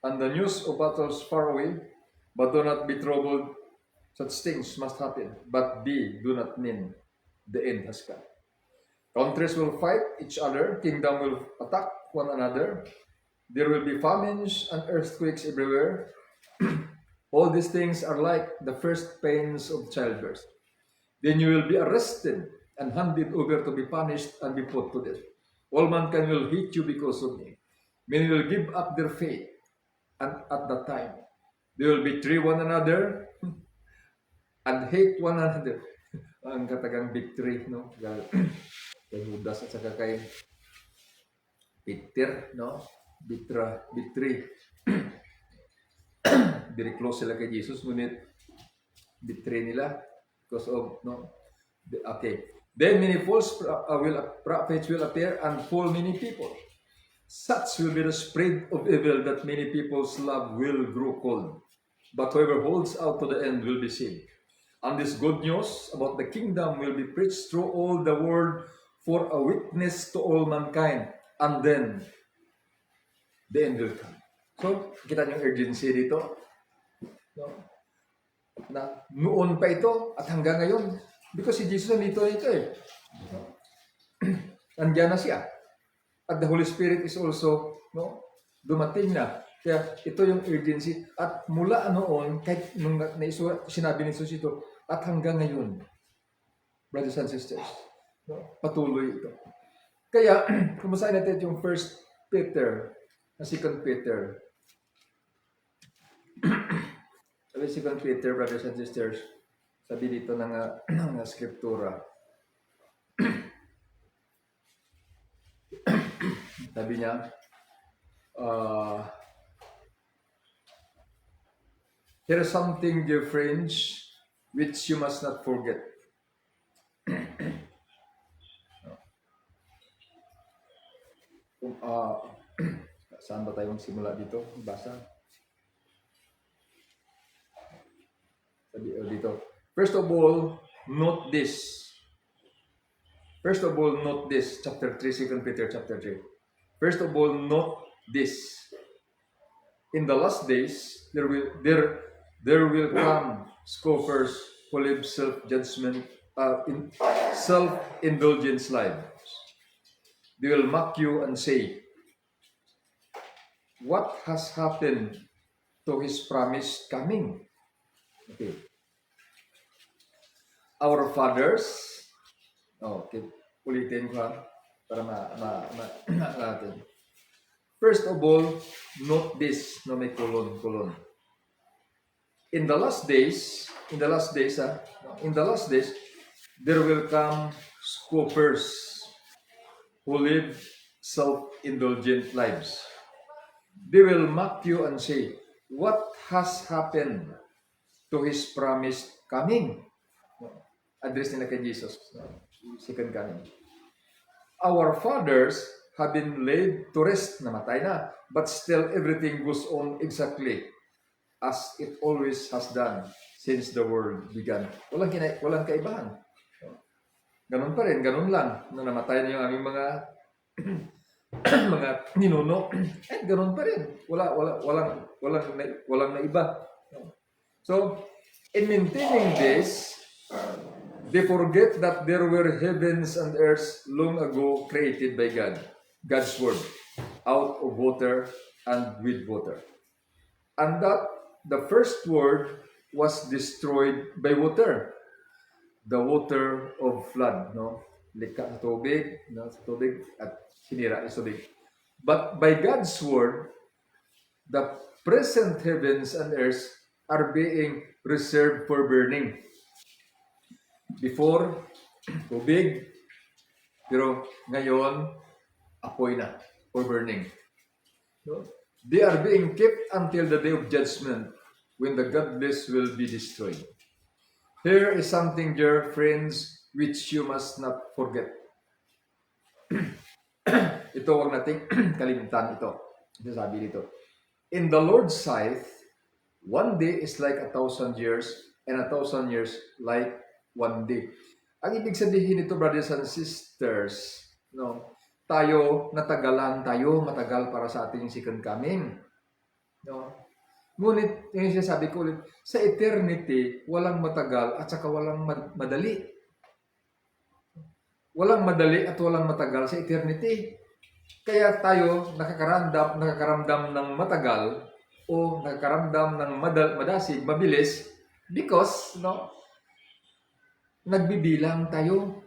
and the news of battles far away, but do not be troubled. Such things must happen, but do not mean the end has come. Countries will fight each other, kingdom will attack one another. There will be famines and earthquakes everywhere. All these things are like the first pains of childbirth. Then you will be arrested and handed over to be punished and be put to death. All mankind will hate you because of me. Many will give up their faith, and at that time they will betray one another and hate one another. Ang katagang victory, no? Kay Judas at saka kay Peter, no? Betray. Very close sila kay Jesus, ngunit betray nila because of, no? Okay. Then many false prophets will appear and fool many people. Such will be the spread of evil that many people's love will grow cold. But whoever holds out to the end will be saved. And this good news about the kingdom will be preached through all the world for a witness to all mankind. And then, the end will come. So, kita niyo yung urgency dito. No? Na noon pa ito at hanggang ngayon. Because si Jesus nandito eh. Nandiyan na siya. At the Holy Spirit is also, no, dumating na. Kaya ito yung urgency. At mula noon, kahit nung sinabi ni Jesus ito, at hanggang ngayon, brothers and sisters, no, patuloy ito. Kaya, kumusain natin yung 1 Peter, na 2 Peter. Sabi 2 Peter, brothers and sisters, sabi dito ng scriptura. Sabi niya, here is something, dear friends, which you must not forget. Saan ba tayo magsimula dito? Basa. Sabi dito. First of all, note this. Chapter 3, 2 Peter chapter 3. First of all, note this. In the last days, there will come scoffers who live self-indulgence lives. They will mock you and say, what has happened to his promised coming? Okay. Our fathers, okay, ulitin ko para natin. First of all, note this, no, may colon. In the last days, there will come scoffers who live self-indulgent lives. They will mock you and say, what has happened to his promised coming? Address nila kay Jesus, second coming. Our fathers have been laid to rest, namatay na, but still everything goes on exactly as it always has done since the world began. Walang kaibahan. Ganun pa rin, ganun lang. Nung namatay na yung aming mga mga ninuno, ganun pa rin. Walang naiba. So, in maintaining this, they forget that there were heavens and earths long ago created by God, God's word, out of water and with water. And that the first word was destroyed by water. The water of flood, no? Likha sa tubig, no? Sa tubig at sinira sa tubig. But by God's word, the present heavens and earth are being reserved for burning. Before, tubig, Pero ngayon, apoy na or burning. No? They are being kept until the day of judgment when the godless will be destroyed. Here is something, dear friends, which you must not forget. Ito, huwag nating kalimutan ito. Ito sabi dito. In the Lord's sight, one day is like 1,000 years, and 1,000 years like one day. Ang ibig sabihin nito, brothers and sisters, no, tayo matagal para sa ating second coming. No? Ngunit, yung sinasabi ko ulit, sa eternity, walang matagal at saka walang madali. Walang madali at walang matagal sa eternity. Kaya tayo nakakaramdam ng matagal o nakakaramdam ng madasig, mabilis, because nagbibilang tayo.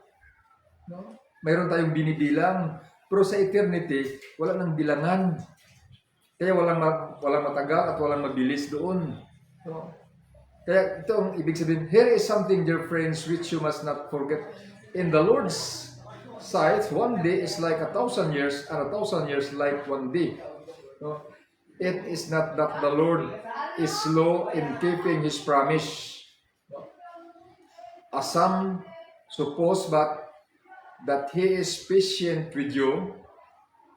No? Mayroon tayong binibilang, pero sa eternity, wala nang bilangan. Kaya walang matagal at walang mabilis doon. No? Kaya ito ang ibig sabihin, here is something, dear friends, which you must not forget. In the Lord's sight, one day is like 1,000 years, and 1,000 years like one day. No? It is not that the Lord is slow in keeping His promise. No? As some suppose that He is patient with you,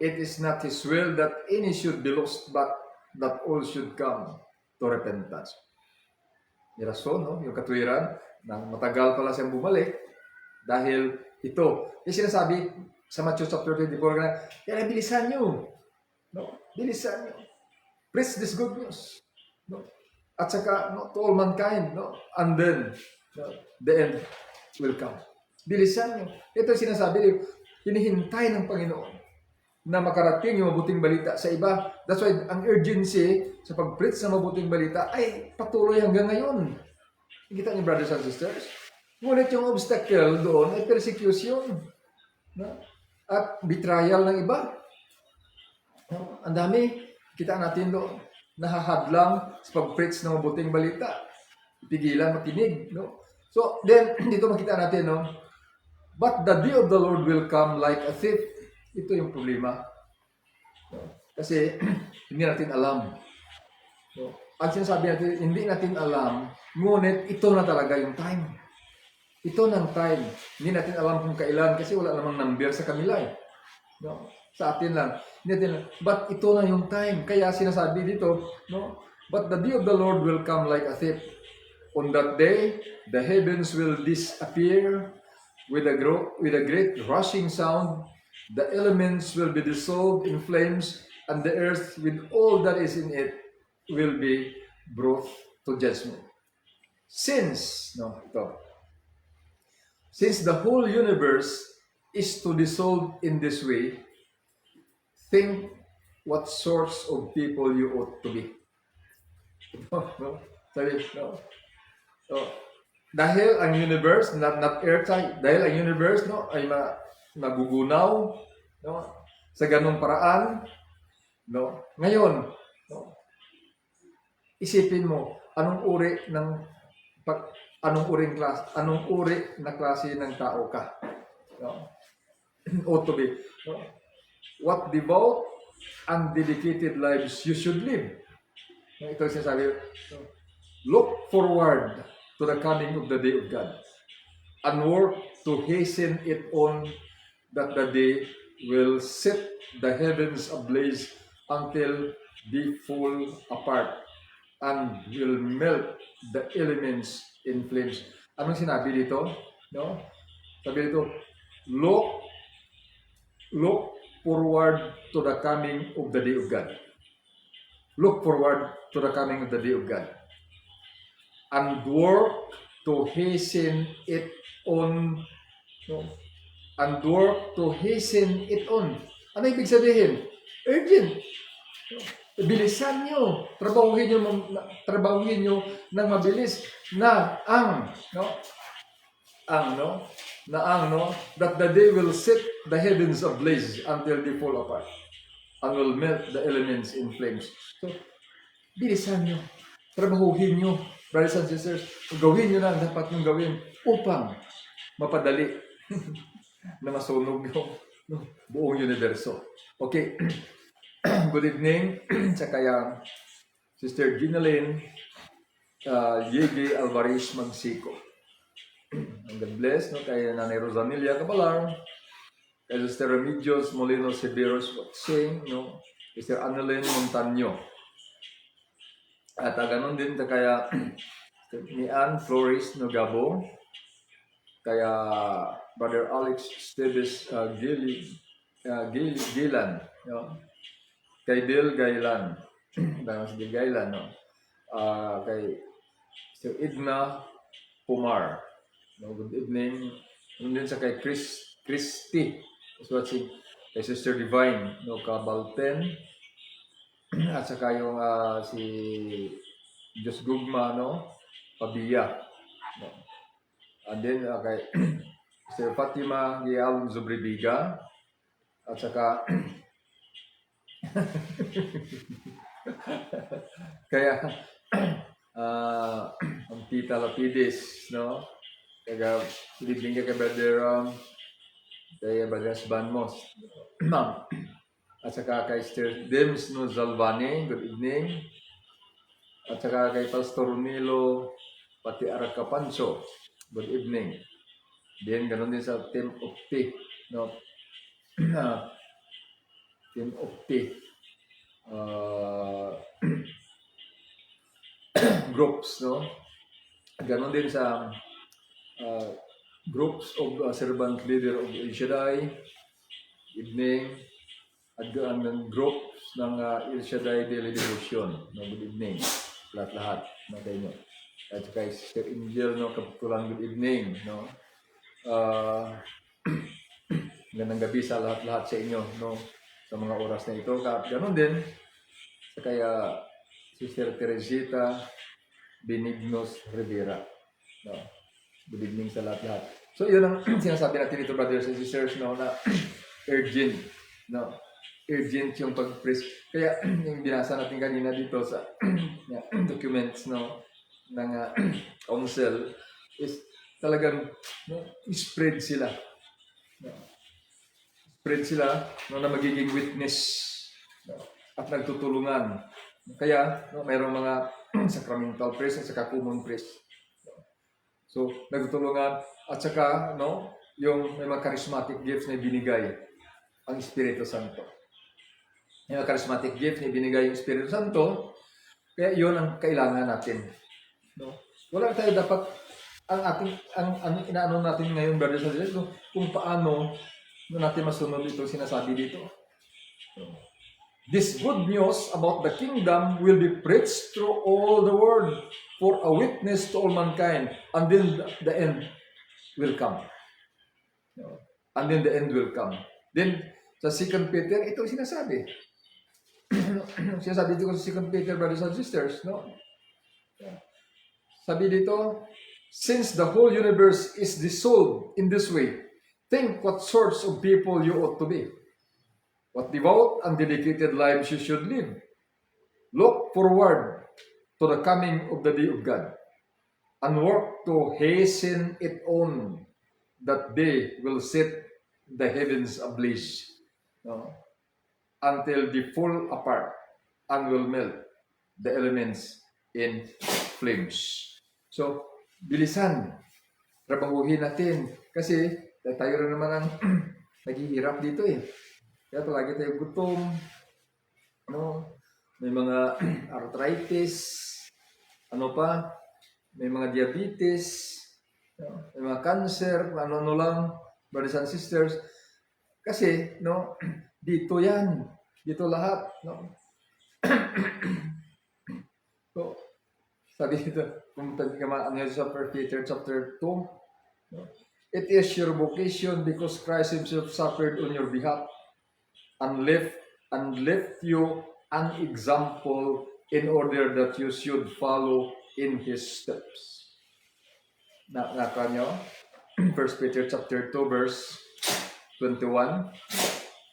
it is not His will that any should be lost, but that all should come to repentance. Yung rason, no? Yung katwiran, na matagal pala siyang bumalik, dahil ito, yung sinasabi sa Matthew chapter 24, kaya bilisan nyo. No? Bilisan nyo. Preach this good news. No? At saka, to all mankind. No? And then, the end will come. Bilisan nyo. Ito yung sinasabi, hinihintay ng Panginoon na makarating yung mabuting balita sa iba. That's why, ang urgency sa pag-preach ng mabuting balita ay patuloy hanggang ngayon. Kita niyo, brothers and sisters? Ngunit yung obstacle doon ay persecution. No? At betrayal ng iba. No? Ang dami. Kita natin doon. Nahahadlang sa pag-preach ng mabuting balita. Pigilan, makinig. No? So, then, dito makita natin, no? But the day of the Lord will come like a thief. Ito yung problema. No? Kasi, hindi natin alam. No? Ang sinasabi natin, hindi natin alam, ngunit ito na talaga yung time. Ito ng time. Hindi natin alam kung kailan kasi wala namang number sa kanila eh. No? Sa atin lang. Hindi natin alam. But ito na yung time. Kaya sinasabi dito, no? But the day of the Lord will come like a thief. On that day, the heavens will disappear with a great rushing sound. The elements will be dissolved in flames, and the earth with all that is in it will be brought to judgment. Since the whole universe is to dissolve in this way, think what sorts of people you ought to be. Dahil ang universe, not earth, dahil ang universe ay magugunaw, sa ganung paraan, ngayon, isipin mo, anong uri na klase ng tao ka? Ought to be. What devout and dedicated lives you should live. Ito yung sinasabi, look forward to the coming of the day of God and work to hasten it on, that the day will set the heavens ablaze until they fall apart and will melt the elements in flames. Anong sinabi dito? No? Sabi dito, look forward to the coming of the day of God. Look forward to the coming of the day of God. And work to hasten it on. No? And work to hasten it on. Ano ibig sabihin? Urgent. Bilisan nyo. Trabahuhin nyo ng mabilis na that the day will set the heavens ablaze until they fall apart and will melt the elements in flames. So, bilisan nyo. Trabahuhin nyo. Brothers and sisters, gawin nyo na ang dapat nyong gawin upang mapadali na masunog yung buong universo. Okay. Good evening sa kaya Sister Ginalyn Yege Alvarez Magsico. And God bless, no, kay Nanay Rosanilla Cabalar, kay Sister Remedios Molino Severos Watsing, no, Sister Annalyn Montaño. At ganon din kaya ni Ann Flores Nogabo, kaya Brother Alex Esteves Gilan, no, kay Bill Gailan, dahil si Bill Gailan, no, kay Sister Edna Pumar. No, good evening. Ano din sa kay Christy is watching, kay Sister Divine, no, Kabalten, at saka yung si Diyos Gugma, no, Pabia, no. And then kay Sister Fatima Gial Zubribiga, at saka kaya ang Tita Lapidis, no, kaya living ka kay Brother Brother Sbanmos, ma'am. At saka kay Sister Dems no Zalvani, good evening. At saka kay Pastor Nilo Pati Arakapanso, good evening. Then ganoon din sa Team Opti, no. Team Opti groups, no. Ganoon din sa groups of servant leader of El Shaddai, evening, at ang groups ng El Shaddai Daily Devotion, no, good evening, lahat-lahat, no, kayo, no. At kay Sister Angel, no, Kapitulan, good evening, no. Ganang gabi sa lahat-lahat sa inyo, no, sa mga oras na ito. At ganoon din sa kaya Sister Teresita Benignos Rivera, no. Good evening sa lahat-lahat. So, yun ang sinasabi natin dito, brothers and sisters, no, na urgent, no, urgent yung pag-preach. Kaya, yung binasa natin kanina dito sa documents, no, ng council, is talagang, no, spread sila. No, spread sila, no, na magiging witness, no, at nagtutulungan. Kaya, no, mayroong mga sacramental priest at saka common priest. So, nagtutulungan at saka, no, yung may mga charismatic gifts na binigay ang Espiritu Santo. Yung charismatic gift na binigay yung Espiritu Santo, kaya yun ang kailangan natin. No? Wala tayo dapat, ang inaano natin ngayon, brothers and sisters, kung paano natin masunod ito, sinasabi dito. No? This good news about the kingdom will be preached through all the world for a witness to all mankind, and then the end will come. And then the end will come. Then, sa 2 Peter, ito sinasabi. Sinasabi dito sa 2 Peter, brothers and sisters, no? Sabi dito, since the whole universe is dissolved in this way, think what sorts of people you ought to be. What devout and dedicated lives you should live. Look forward to the coming of the day of God, and work to hasten it on, that day will set the heavens ablaze, no, until they fall apart and will melt the elements in flames. So, bilisan, trabahuhin natin, kasi tayo rin naman ang naghihirap dito eh. Kaya palagi tayo gutom, no? May mga arthritis, ano pa, may mga diabetes, no? May mga cancer, ano lang, brothers and sisters. Kasi, no, dito yan, dito lahat, no? So, sabi dito, pumunta ka sa 1 Peter chapter 2, no? It is your vocation because Christ Himself suffered on your behalf and left you an example in order that you should follow in His steps. Naka nyo? 1 Peter chapter 2 verse 21.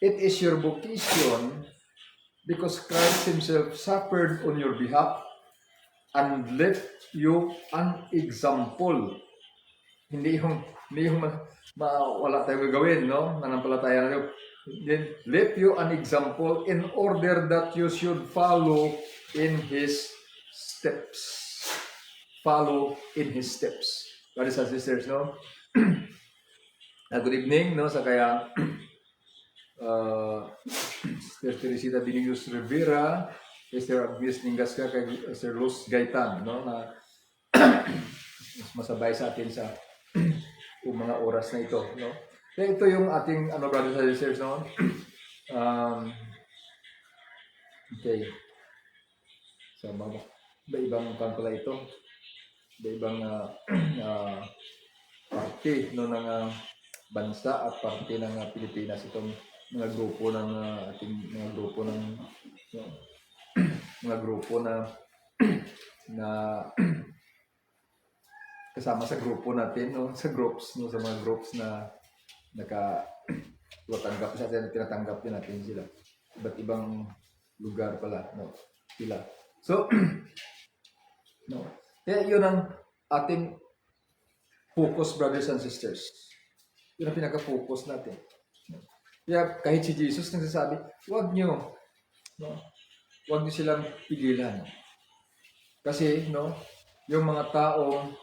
It is your vocation because Christ Himself suffered on your behalf and left you an example. Hindi yung hindi yung wala tayong gagawin, no? Nanampalataya na then let you an example in order that you should follow in His steps. Follow in His steps. Brothers and sisters, no? Good evening, no? Sa kaya Sister Teresita Benignos Rivera, Sister Agnes Ningasca, kay Sir Luz Gaitan, no? Na masabay sa atin sa mga oras na ito, no? Kaya ito yung ating brothers and sisters, no? Okay. So, ibang pala ito. Ibang parte no ng bansa at parte ng Pilipinas itong mga grupo ng ating mga grupo ng no, mga grupo na kasama sa grupo natin, no, sa groups, no, sa mga groups na tatanggap sa atin, tinatanggap din natin sila. Iba't ibang lugar pala, no, sila. So, no, kaya yun ang ating focus, brothers and sisters. Yun ang pinaka-focus natin. Kaya kahit si Jesus nagsasabi, huwag nyo silang pigilan. Kasi, no, yung mga taong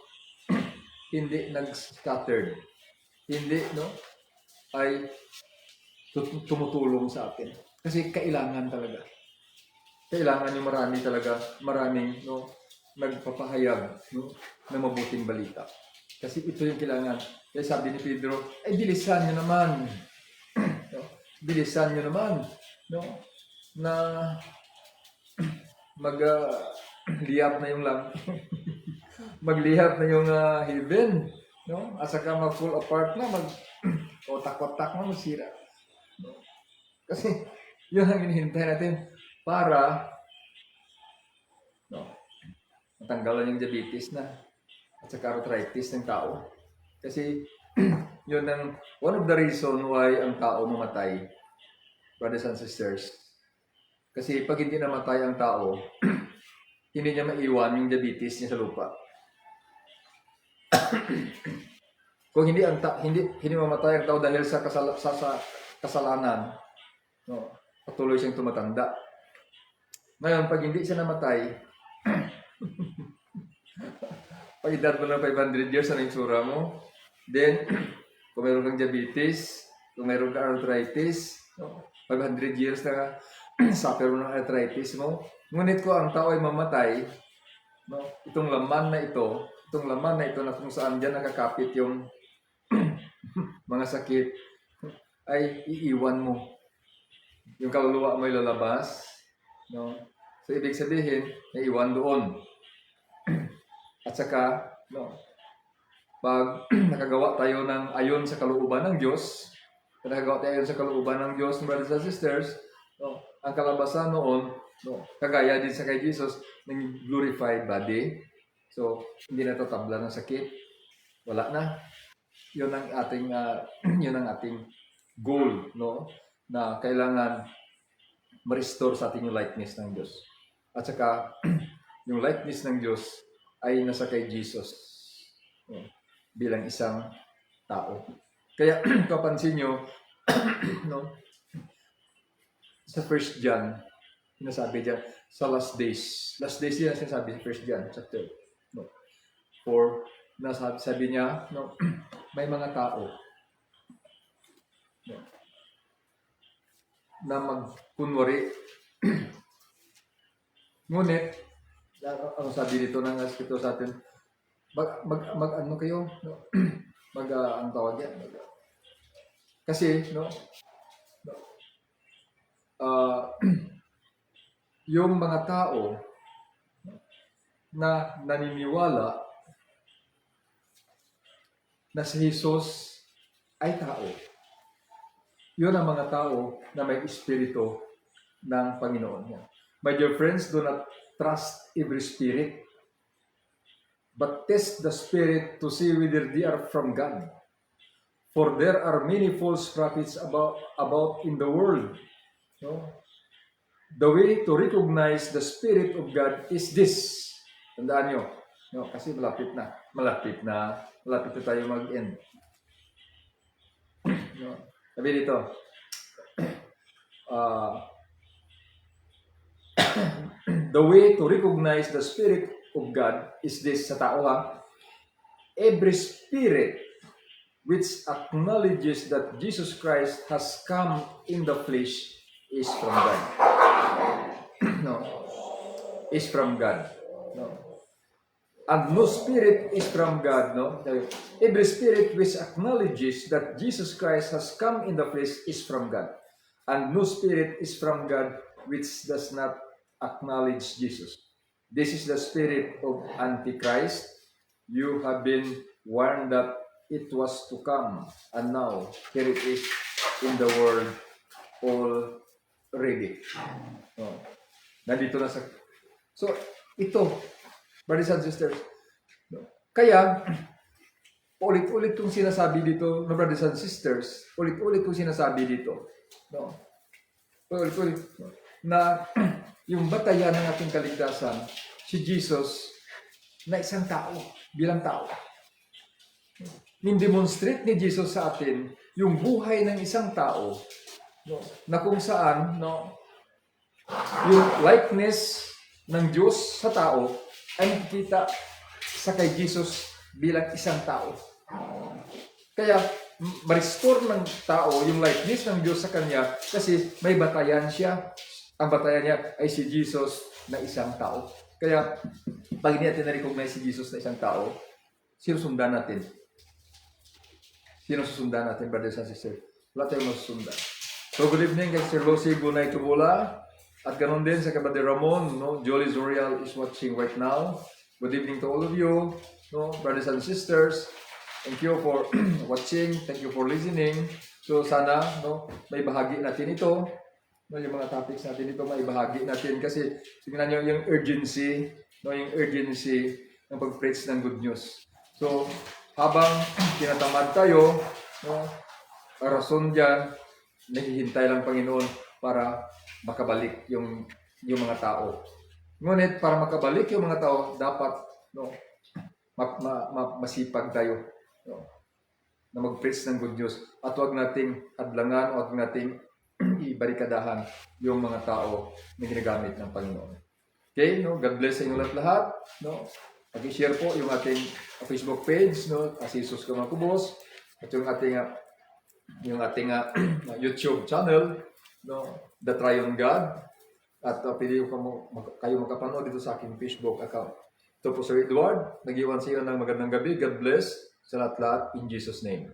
hindi nag-scattered, hindi, no, ay tumutulong sa atin. Kasi kailangan talaga. Kailangan yung maraming, no, nagpapahayag, no, na mabuting balita. Kasi ito yung kailangan. Kaya sabi ni Pedro, ay bilisan nyo naman. No? Bilisan nyo naman, no, na magliyap na yung maglihap na yung heaven, no? At saka mag-fall apart na, otak-otak na, masira. No? Kasi yun ang hinihintay natin para, no, matanggalan yung diabetes na at saka arthritis ng tao. Kasi yun ang one of the reason why ang tao mamatay, brothers and sisters. Kasi pag hindi namatay ang tao, hindi niya maiwan yung diabetes niya sa lupa. Kung hindi mamatay ang tao dahil sa kasalanan, no, patuloy siyang tumatanda. Ngayon, pag hindi siya namatay, pag edad mo ng 500 years, ano yung tsura mo? Then, kung mayroon kang diabetes, kung mayroon kang arthritis, no, 500 years na suffer mo ng arthritis mo. Ngunit ko ang tao ay mamatay, no, itong laman na ito na kung saan dyan nakakapit yung mga sakit, ay iiwan mo. Yung kaluluwa mo ay lalabas, no? So, ibig sabihin, naiwan doon. At saka, no, pag nakagawa tayo ng ayon sa kalooban ng Diyos, brothers and sisters, no, ang kalabasan noon, no, kagaya din sa kay Jesus, ng glorified body. So, hindi na tatabla ng sakit. Wala na. Yun ang ating goal, no, na kailangan ma-restore sa ating yung likeness ng Diyos. At saka, yung likeness ng Diyos ay nasa kay Jesus, no, bilang isang tao. Kaya, kapansin nyo, no, sa 1 John, sinasabi dyan, sa last days yan sinasabi sa 1 John chapter, no, 4, sabi niya, no, may mga tao, no, na magkunwari. Ngunit, ang sabi dito ng Espiritu sa atin, ano kayo, no? Ang tawag yan. Kasi, no, yung mga tao na naniniwala na si Jesus ay tao. Yun ang mga tao na may espiritu ng Panginoon niya. My dear friends, do not trust every spirit, but test the spirit to see whether they are from God. For there are many false prophets about in the world. No? The way to recognize the Spirit of God is this. Tandaan nyo. No? Kasi malapit na tayo mag-end. No? Sabi dito, uh, the way to recognize the Spirit of God is this sa tao ha. Every spirit which acknowledges that Jesus Christ has come in the flesh is from God. No, is from God. No. And no spirit is from God. No. Every spirit which acknowledges that Jesus Christ has come in the flesh is from God. And no spirit is from God which does not acknowledge Jesus. This is the spirit of Antichrist. You have been warned that it was to come, and now here it is in the world already. Oh. Nandito na sa... So, ito, brothers and sisters, no? Kaya, ulit-ulit itong sinasabi dito, no, brothers and sisters, ulit-ulit itong sinasabi dito, no? Ulit-ulit, no? Na yung batayan ng ating kaligtasan, si Jesus, na isang tao, bilang tao. Nindemonstrate ni Jesus sa atin yung buhay ng isang tao, no, na kung saan, no, yung likeness ng Diyos sa tao ay nakikita sa kay Jesus bilang isang tao. Kaya, ma-restore ng tao yung likeness ng Diyos sa kanya kasi may batayan siya. Ang batayan niya ay si Jesus na isang tao. Kaya, pag hindi natin na-recognize si Jesus na isang tao, sino sundan natin? Sino susundan natin, brothers and sisters? Wala tayong masusundan. So, good evening kay Sir Lucy Gunay Tubula. At ganun din sa Brother Ramon, no? Jolie Zorial is watching right now. Good evening to all of you, no? Brothers and sisters. Thank you for watching. Thank you for listening. So, sana, no, may bahagi natin ito. No, yung mga topics natin dito, may bahagi natin. Kasi, tingnan nyo yung urgency, no? Yung urgency ng pag-preach ng good news. So, habang tinatamad tayo, no, rason dyan, naghihintay lang Panginoon para makabalik yung mga tao. Ngunit para makabalik yung mga tao, dapat, no, masipag tayo, no, na mag-preach ng good news. At huwag nating adlangan, huwag nating ibarikadahan yung mga tao na ginagamit ng Panginoon. Okay, no? God bless sa inyo lahat, no? Pag-share po yung ating Facebook page, no? Jesus Kumakubos, at yung ating YouTube channel, no? The Triune God. At pwede kayo makapanood dito sa aking Facebook account. Ito po Sir Edward, nag-iwan sa iyo ng magandang gabi. God bless sa lahat-lahat in Jesus' name.